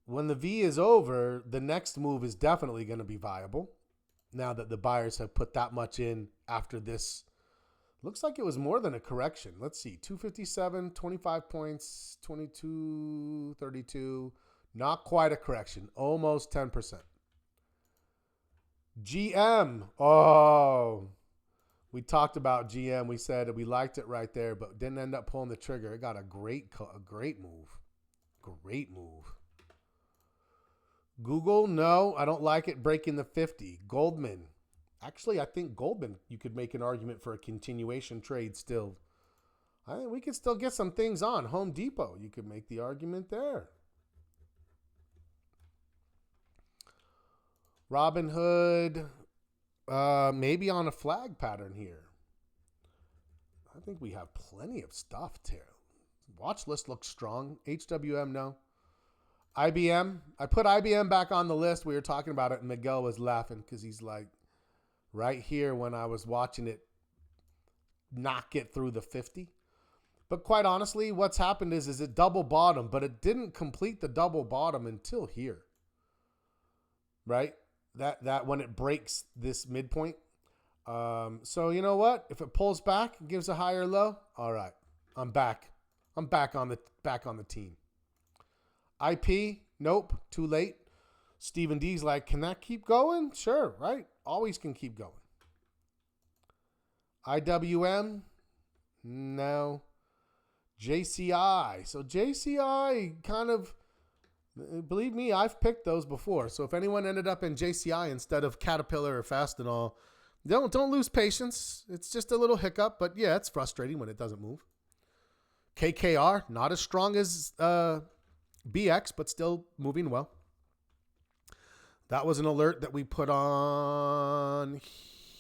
When the V is over, the next move is definitely going to be viable. Now that the buyers have put that much in after this. Looks like it was more than a correction. Let's see. 257, 25 points, 22, 32. Not quite a correction. Almost 10%. GM. Oh, we talked about GM. We said we liked it right there, but didn't end up pulling the trigger. It got a great move. Great move. Google, no, I don't like it breaking the 50. Goldman. Actually, I think Goldman, you could make an argument for a continuation trade still. I think we could still get some things on. Home Depot, you could make the argument there. Robinhood, maybe on a flag pattern here. I think we have plenty of stuff here. Watch list looks strong. HWM, no. IBM, I put IBM back on the list. We were talking about it, and Miguel was laughing because he's like, right here when I was watching it not get through the 50. But quite honestly, what's happened is it double bottom, but it didn't complete the double bottom until here. Right? That when it breaks this midpoint. So you know what? If it pulls back and gives a higher low, all right. I'm back. I'm back on the team. IP, nope, too late. Stephen D's like, can that keep going? Sure, right? Always can keep going. IWM, no. JCI. So JCI kind of Believe me, I've picked those before. So if anyone ended up in JCI instead of Caterpillar or Fastenal, don't lose patience. It's just a little hiccup, but yeah, it's frustrating when it doesn't move. KKR, not as strong as BX, but still moving well. That was an alert that we put on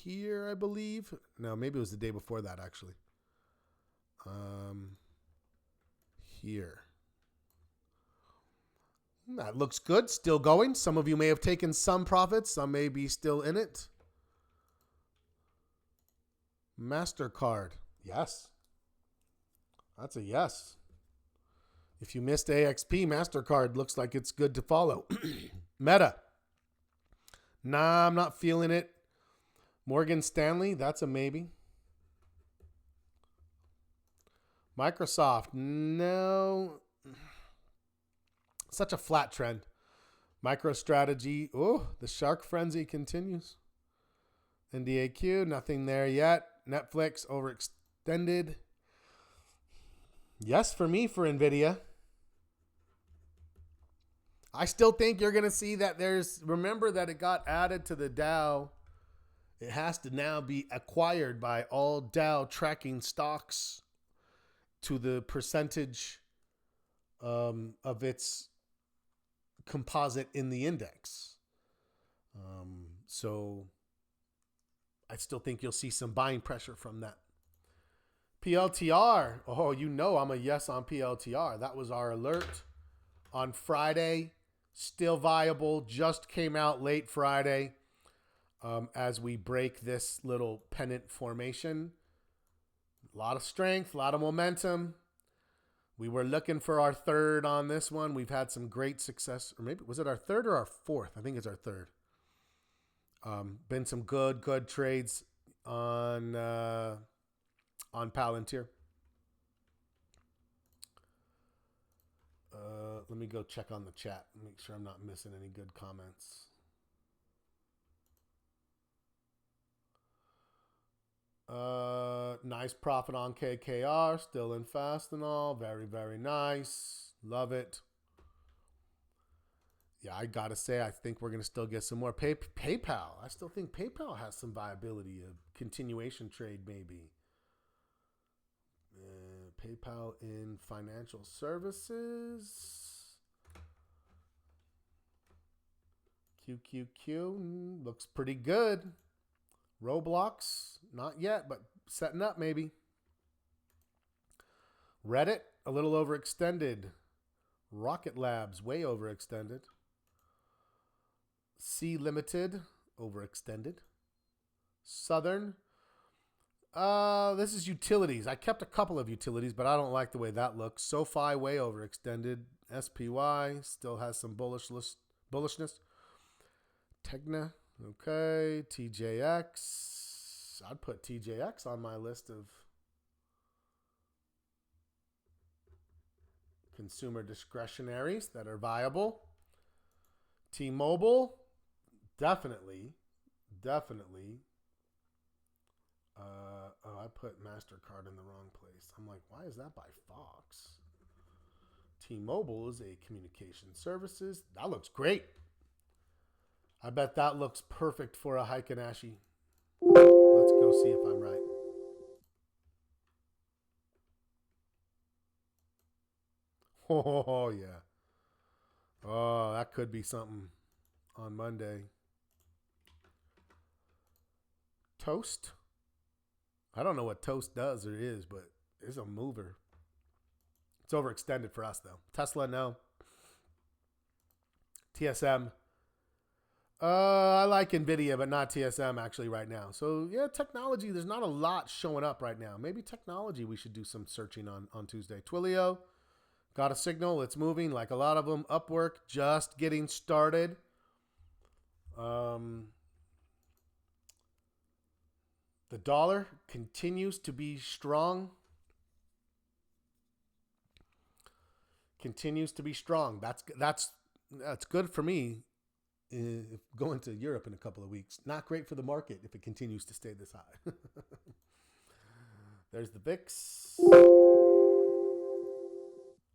here, I believe. No, maybe it was the day before that, actually. Here. That looks good. Still going. Some of you may have taken some profits. Some may be still in it. MasterCard. Yes. That's a yes. If you missed AXP, MasterCard looks like it's good to follow. Meta. Nah, I'm not feeling it. Morgan Stanley. That's a maybe. Microsoft. No. Such a flat trend. MicroStrategy. Oh, the shark frenzy continues. NDAQ, nothing there yet. Netflix, overextended. Yes, for me, for NVIDIA. I still think you're going to see that remember that it got added to the Dow. It has to now be acquired by all Dow tracking stocks to the percentage of its composite in the index. So I still think you'll see some buying pressure from that. PLTR. Oh, I'm a yes on PLTR. That was our alert on Friday. Still viable. Just came out late Friday as we break this little pennant formation. A lot of strength, a lot of momentum. We were looking for our third on this one. We've had some great success. Or maybe, was it our third or our fourth? I think it's our third. Been some good trades on Palantir. Let me go check on the chat. Make sure I'm not missing any good comments. Nice profit on KKR. Still in Fastenal. Very, very nice. Love it. Yeah, I got to say, I think we're going to still get some more. PayPal. I still think PayPal has some viability. A continuation trade, maybe. PayPal in financial services. QQQ looks pretty good. Roblox, not yet, but setting up maybe. Reddit, a little overextended. Rocket Labs, way overextended. C Limited, overextended. Southern. This is utilities. I kept a couple of utilities, but I don't like the way that looks. SoFi, way overextended. SPY still has some bullishness. Tegna, okay. TJX. I'd put TJX on my list of consumer discretionaries that are viable. T-Mobile, definitely. I put MasterCard in the wrong place. I'm like, why is that by Fox? T-Mobile is a communication services. That looks great. I bet that looks perfect for a Heiken-Ashi. Let's go see if I'm right. Oh, yeah. Oh, that could be something on Monday. Toast? I don't know what Toast does or is, but it's a mover. It's overextended for us, though. Tesla, no. TSM. I like NVIDIA, but not TSM actually right now. So, yeah, technology, there's not a lot showing up right now. Maybe technology we should do some searching on Tuesday. Twilio, got a signal. It's moving like a lot of them. Upwork, just getting started. The dollar continues to be strong. That's good for me. Going to Europe in a couple of weeks. Not great for the market if it continues to stay this high. There's the VIX.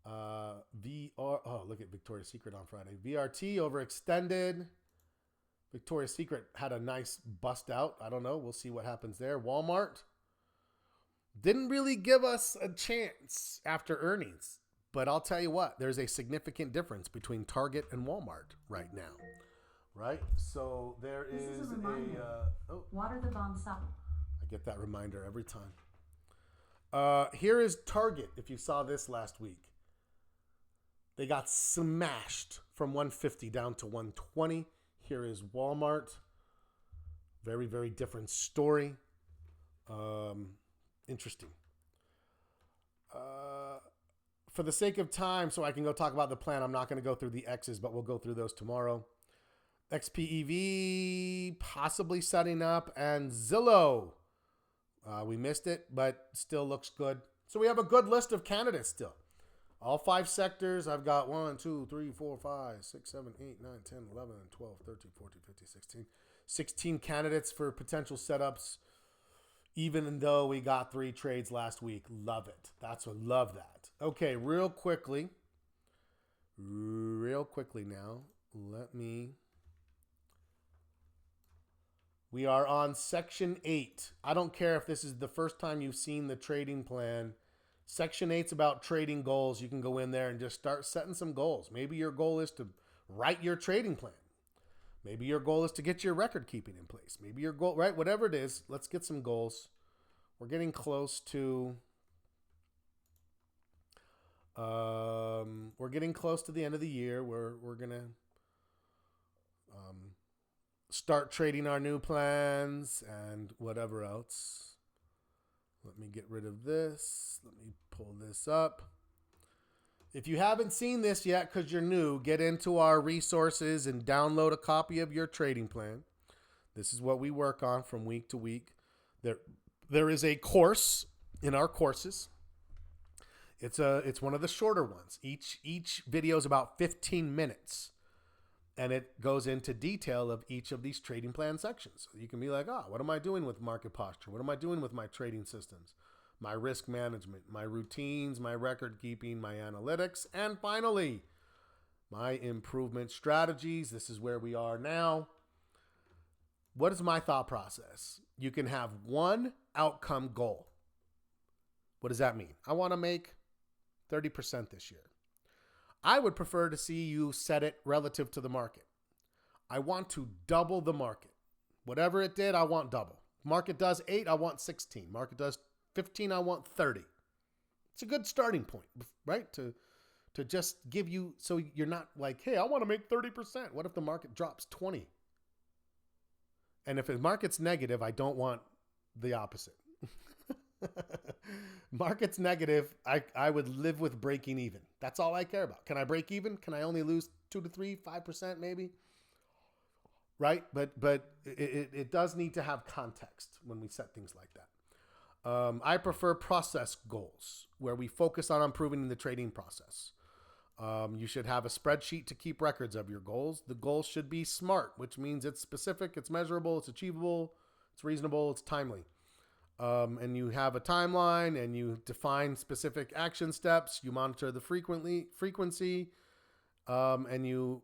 Oh, look at Victoria's Secret on Friday. VRT overextended. Victoria's Secret had a nice bust out. I don't know. We'll see what happens there. Walmart didn't really give us a chance after earnings. But I'll tell you what, there's a significant difference between Target and Walmart right now. Right? So there is a water the bomb stop. I get that reminder every time. Here is Target, if you saw this last week. They got smashed from 150 down to 120. Here is Walmart. Very, very different story. Interesting. For the sake of time, so I can go talk about the plan, I'm not going to go through the X's, but we'll go through those tomorrow. XPEV possibly setting up, and Zillow. We missed it, but still looks good. So we have a good list of candidates still. All 5 sectors. I've got 1, 2, 3, 4, 5, 6, 7, 8, 9, 10, 11, 12, 13, 14, 15, 16. 16 candidates for potential setups, even though we got 3 trades last week. Love it. Love that. Okay, real quickly now, we are on section 8. I don't care if this is the first time you've seen the trading plan. Section 8's about trading goals. You can go in there and just start setting some goals. Maybe your goal is to write your trading plan. Maybe your goal is to get your record keeping in place. Maybe your goal, right? Whatever it is, let's get some goals. We're getting close to the end of the year. We're gonna start trading our new plans and whatever else. Let me get rid of this. Let me pull this up. If you haven't seen this yet because you're new, get into our resources and download a copy of your trading plan. This is what we work on from week to week. There is a course in our courses. It's one of the shorter ones. Each video is about 15 minutes. And it goes into detail of each of these trading plan sections. So you can be like, what am I doing with market posture? What am I doing with my trading systems? My risk management, my routines, my record keeping, my analytics, and finally, my improvement strategies. This is where we are now. What is my thought process? You can have one outcome goal. What does that mean? I want to make 30% this year. I would prefer to see you set it relative to the market. I want to double the market. Whatever it did, I want double. Market does 8, I want 16. Market does 15, I want 30. It's a good starting point, right? To just give you, so you're not like, hey, I want to make 30%. What if the market drops 20? And if the market's negative, I don't want the opposite. Market's negative, I would live with breaking even. That's all I care about. Can I break even? Can I only lose 2 to 3, 5% maybe? Right? But it does need to have context when we set things like that. I prefer process goals where we focus on improving the trading process. You should have a spreadsheet to keep records of your goals. The goals should be SMART, which means it's specific, it's measurable, it's achievable, it's reasonable, it's timely. And you have a timeline and you define specific action steps. You monitor the frequency, and you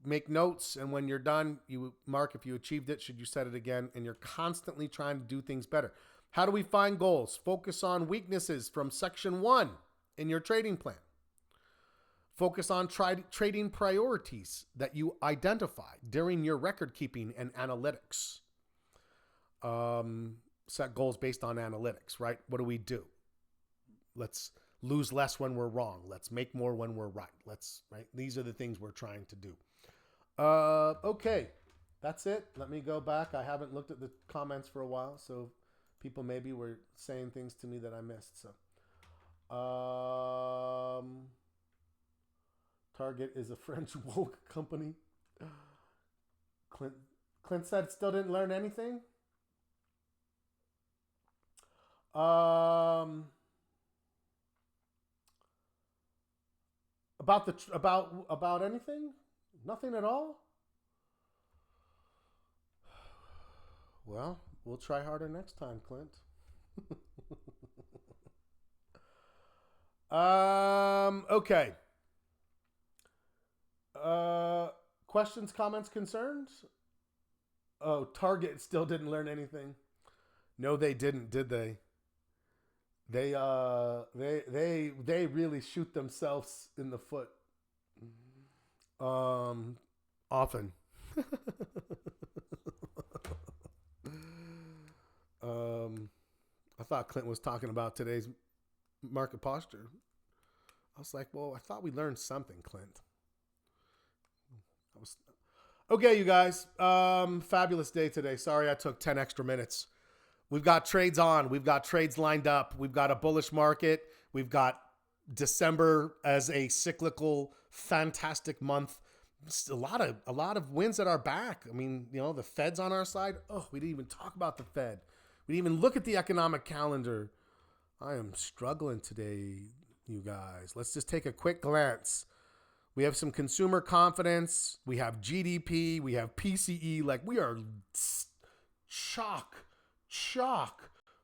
make notes. And when you're done, you mark if you achieved it, should you set it again, and you're constantly trying to do things better. How do we find goals? Focus on weaknesses from section 1 in your trading plan. Focus on trading priorities that you identify during your record keeping and analytics. Set goals based on analytics, right? What do? Let's lose less when we're wrong. Let's make more when we're right. Right? These are the things we're trying to do. Okay. That's it. Let me go back. I haven't looked at the comments for a while, so people maybe were saying things to me that I missed. So, Target is a French woke company. Clint said still didn't learn anything. About anything? Nothing at all? Well, we'll try harder next time, Clint. Okay. Questions, comments, concerns? Oh, Target still didn't learn anything. No, they didn't, did they? They really shoot themselves in the foot. Often. I thought Clint was talking about today's market posture. I was like, well, I thought we learned something, Clint. Okay, you guys. Fabulous day today. Sorry I took 10 extra minutes. We've got trades on. We've got trades lined up. We've got a bullish market. We've got December as a cyclical, fantastic month. A lot of wins at our back. I mean, the Fed's on our side. Oh, we didn't even talk about the Fed. We didn't even look at the economic calendar. I am struggling today, you guys. Let's just take a quick glance. We have some consumer confidence. We have GDP. We have PCE. Like, we are chock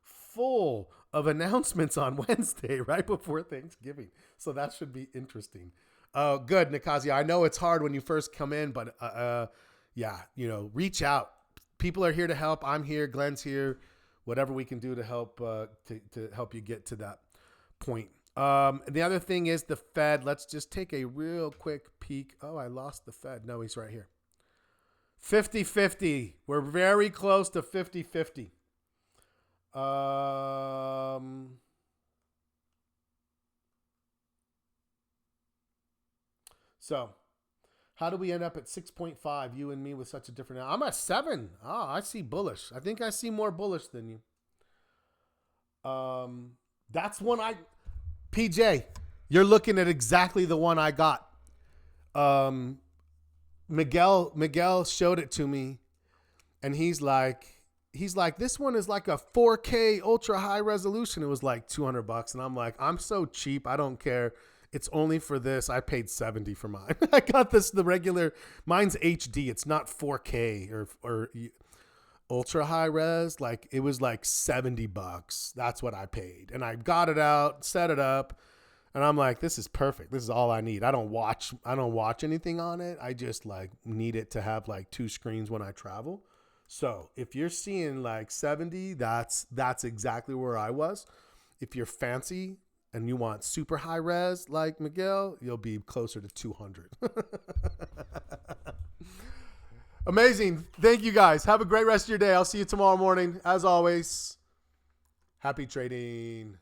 full of announcements on Wednesday, right before Thanksgiving. So that should be interesting. Good, Nikazia. I know it's hard when you first come in, but reach out. People are here to help. I'm here. Glenn's here. Whatever we can do to help to help you get to that point. The other thing is the Fed. Let's just take a real quick peek. Oh, I lost the Fed. No, he's right here. 50-50. We're very close to 50-50. So, how do we end up at 6.5? You and me with such a different. I'm at 7. Oh, I see bullish. I think I see more bullish than you. That's one PJ, you're looking at exactly the one I got. Miguel showed it to me, and he's like, this one is like a 4K ultra high resolution. It was like $200, and I'm like, I'm so cheap, I don't care. It's only for this. I paid $70 for mine. I got the regular. Mine's HD. It's not 4K or ultra high res. Like, it was like $70. That's what I paid, and I got it out, set it up. And I'm like, this is perfect. This is all I need. I don't watch anything on it. I just like need it to have like 2 screens when I travel. So if you're seeing like 70, that's exactly where I was. If you're fancy and you want super high res like Miguel, you'll be closer to 200. Amazing. Thank you guys. Have a great rest of your day. I'll see you tomorrow morning. As always, happy trading.